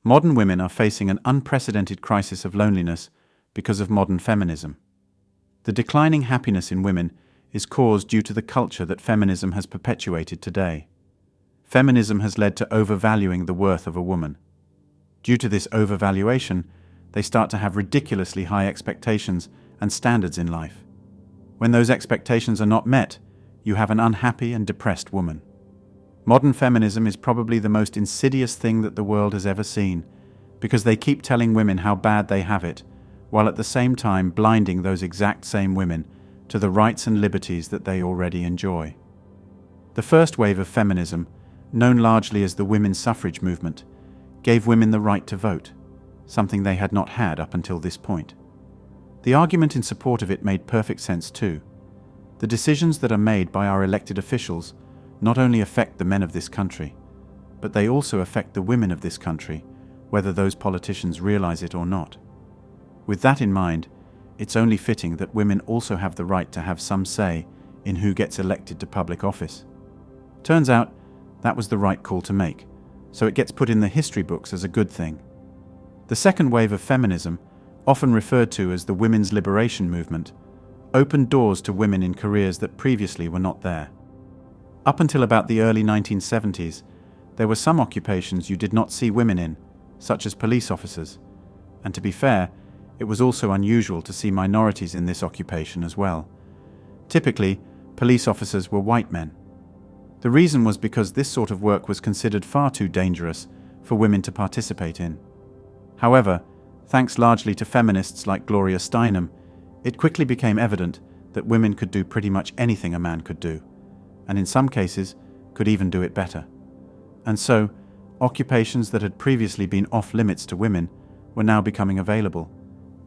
Modern women are facing an unprecedented crisis of loneliness because of modern feminism. The declining happiness in women is caused due to the culture that feminism has perpetuated today. Feminism has led to overvaluing the worth of a woman. Due to this overvaluation, they start to have ridiculously high expectations and standards in life. When those expectations are not met, you have an unhappy and depressed woman. Modern feminism is probably the most insidious thing that the world has ever seen, because they keep telling women how bad they have it, while at the same time blinding those exact same women to the rights and liberties that they already enjoy. The first wave of feminism, known largely as the women's suffrage movement, gave women the right to vote, something they had not had up until this point. The argument in support of it made perfect sense too. The decisions that are made by our elected officials not only affect the men of this country, but they also affect the women of this country, whether those politicians realize it or not. With that in mind, it's only fitting that women also have the right to have some say in who gets elected to public office. Turns out, that was the right call to make, so it gets put in the history books as a good thing. The second wave of feminism, often referred to as the women's liberation movement, opened doors to women in careers that previously were not there. Up until about the early 1970s, there were some occupations you did not see women in, such as police officers, and to be fair, it was also unusual to see minorities in this occupation as well. Typically, police officers were white men. The reason was because this sort of work was considered far too dangerous for women to participate in. However, thanks largely to feminists like Gloria Steinem, it quickly became evident that women could do pretty much anything a man could do, and in some cases could even do it better. And so, occupations that had previously been off-limits to women were now becoming available,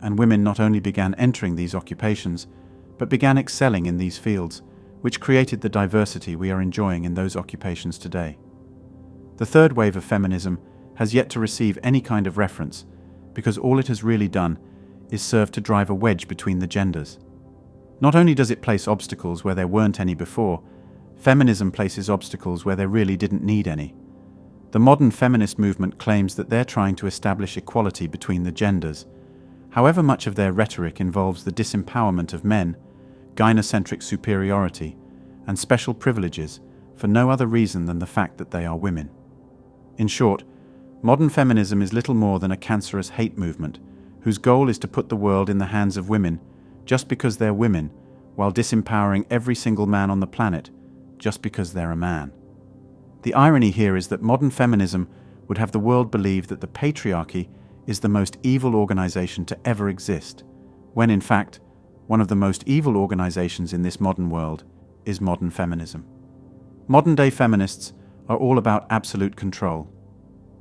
and women not only began entering these occupations, but began excelling in these fields, which created the diversity we are enjoying in those occupations today. The third wave of feminism has yet to receive any kind of reference, because all it has really done is serve to drive a wedge between the genders. Not only does it place obstacles where there weren't any before, feminism places obstacles where there really didn't need any. The modern feminist movement claims that they're trying to establish equality between the genders. However, much of their rhetoric involves the disempowerment of men, gynocentric superiority, and special privileges for no other reason than the fact that they are women. In short, modern feminism is little more than a cancerous hate movement whose goal is to put the world in the hands of women just because they're women, while disempowering every single man on the planet just because they're a man. The irony here is that modern feminism would have the world believe that the patriarchy is the most evil organization to ever exist, when in fact, one of the most evil organizations in this modern world is modern feminism. Modern-day feminists are all about absolute control.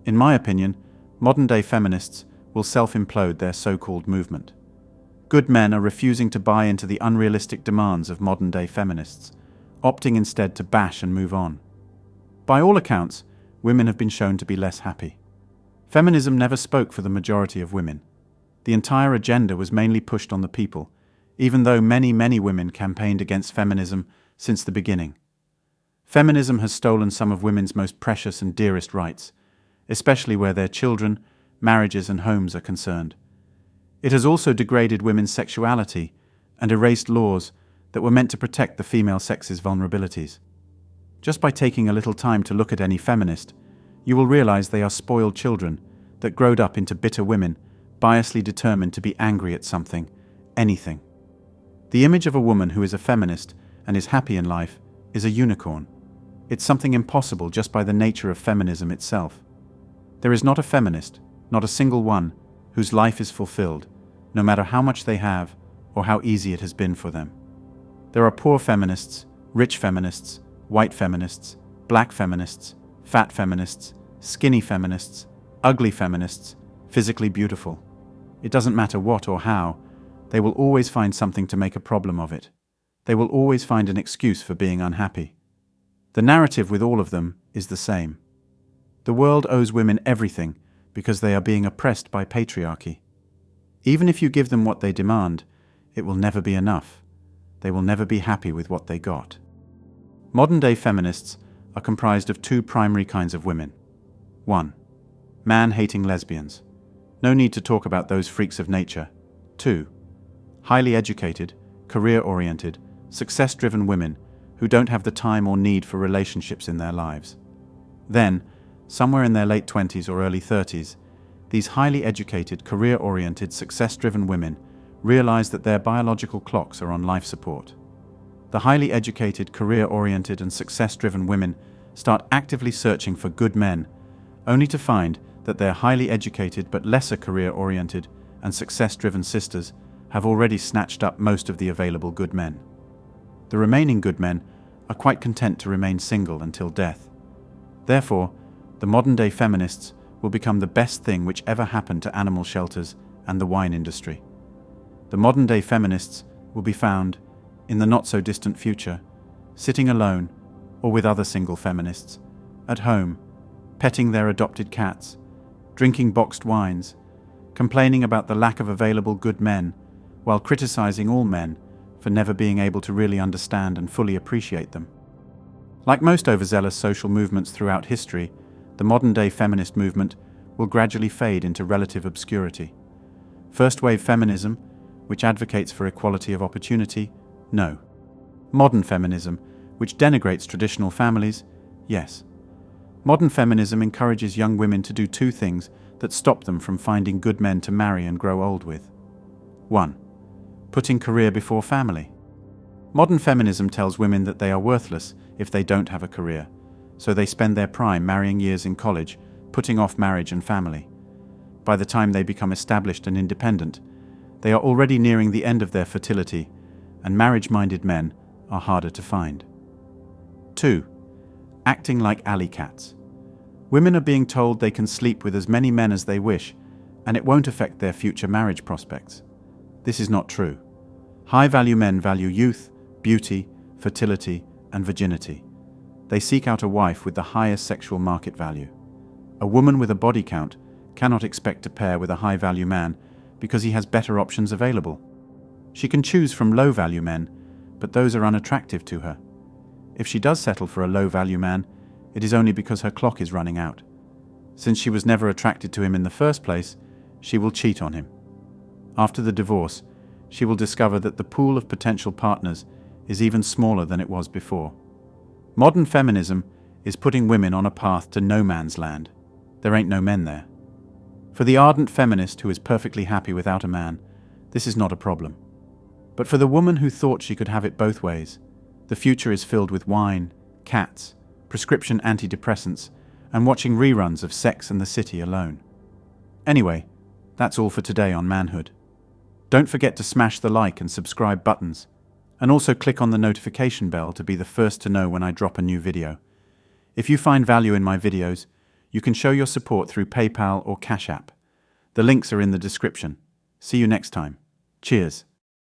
In my opinion, modern-day feminists will self-implode their so-called movement. Good men are refusing to buy into the unrealistic demands of modern-day feminists, opting instead to bash and move on. By all accounts, women have been shown to be less happy. Feminism never spoke for the majority of women. The entire agenda was mainly pushed on the people, even though many women campaigned against feminism since the beginning. Feminism has stolen some of women's most precious and dearest rights, especially where their children, marriages and homes are concerned. It has also degraded women's sexuality and erased laws that were meant to protect the female sex's vulnerabilities. Just by taking a little time to look at any feminist, you will realize they are spoiled children that growed up into bitter women, biasly determined to be angry at something, anything. The image of a woman who is a feminist and is happy in life is a unicorn. It's something impossible just by the nature of feminism itself. There is not a feminist, not a single one, whose life is fulfilled, no matter how much they have or how easy it has been for them. There are poor feminists, rich feminists, white feminists, black feminists, fat feminists, skinny feminists, ugly feminists, physically beautiful. It doesn't matter what or how, they will always find something to make a problem of it. They will always find an excuse for being unhappy. The narrative with all of them is the same. The world owes women everything because they are being oppressed by patriarchy. Even if you give them what they demand, it will never be enough. They will never be happy with what they got. Modern-day feminists are comprised of two primary kinds of women. 1. Man-hating lesbians. No need to talk about those freaks of nature. 2. Highly educated, career-oriented, success-driven women who don't have the time or need for relationships in their lives. Then, somewhere in their late 20s or early 30s, these highly educated, career-oriented, success-driven women realize that their biological clocks are on life support. The highly educated, career-oriented, and success-driven women start actively searching for good men, only to find that their highly educated but lesser career-oriented and success-driven sisters have already snatched up most of the available good men. The remaining good men are quite content to remain single until death. Therefore, the modern-day feminists will become the best thing which ever happened to animal shelters and the wine industry. The modern-day feminists will be found, in the not-so-distant future, sitting alone, or with other single feminists, at home, petting their adopted cats, drinking boxed wines, complaining about the lack of available good men, while criticizing all men for never being able to really understand and fully appreciate them. Like most overzealous social movements throughout history, the modern-day feminist movement will gradually fade into relative obscurity. First-wave feminism, which advocates for equality of opportunity, no. Modern feminism, which denigrates traditional families, yes. Modern feminism encourages young women to do two things that stop them from finding good men to marry and grow old with. 1. Putting career before family. Modern feminism tells women that they are worthless if they don't have a career, so they spend their prime marrying years in college, putting off marriage and family. By the time they become established and independent, they are already nearing the end of their fertility, and marriage-minded men are harder to find. 2. Acting like alley cats. Women are being told they can sleep with as many men as they wish, and it won't affect their future marriage prospects. This is not true. High-value men value youth, beauty, fertility, and virginity. They seek out a wife with the highest sexual market value. A woman with a body count cannot expect to pair with a high-value man because he has better options available. She can choose from low-value men, but those are unattractive to her. If she does settle for a low-value man, it is only because her clock is running out. Since she was never attracted to him in the first place, she will cheat on him. After the divorce, she will discover that the pool of potential partners is even smaller than it was before. Modern feminism is putting women on a path to no man's land. There ain't no men there. For the ardent feminist who is perfectly happy without a man, this is not a problem. But for the woman who thought she could have it both ways, the future is filled with wine, cats, prescription antidepressants, and watching reruns of Sex and the City alone. Anyway, that's all for today on Manhood. Don't forget to smash the like and subscribe buttons, and also click on the notification bell to be the first to know when I drop a new video. If you find value in my videos, you can show your support through PayPal or Cash App. The links are in the description. See you next time. Cheers.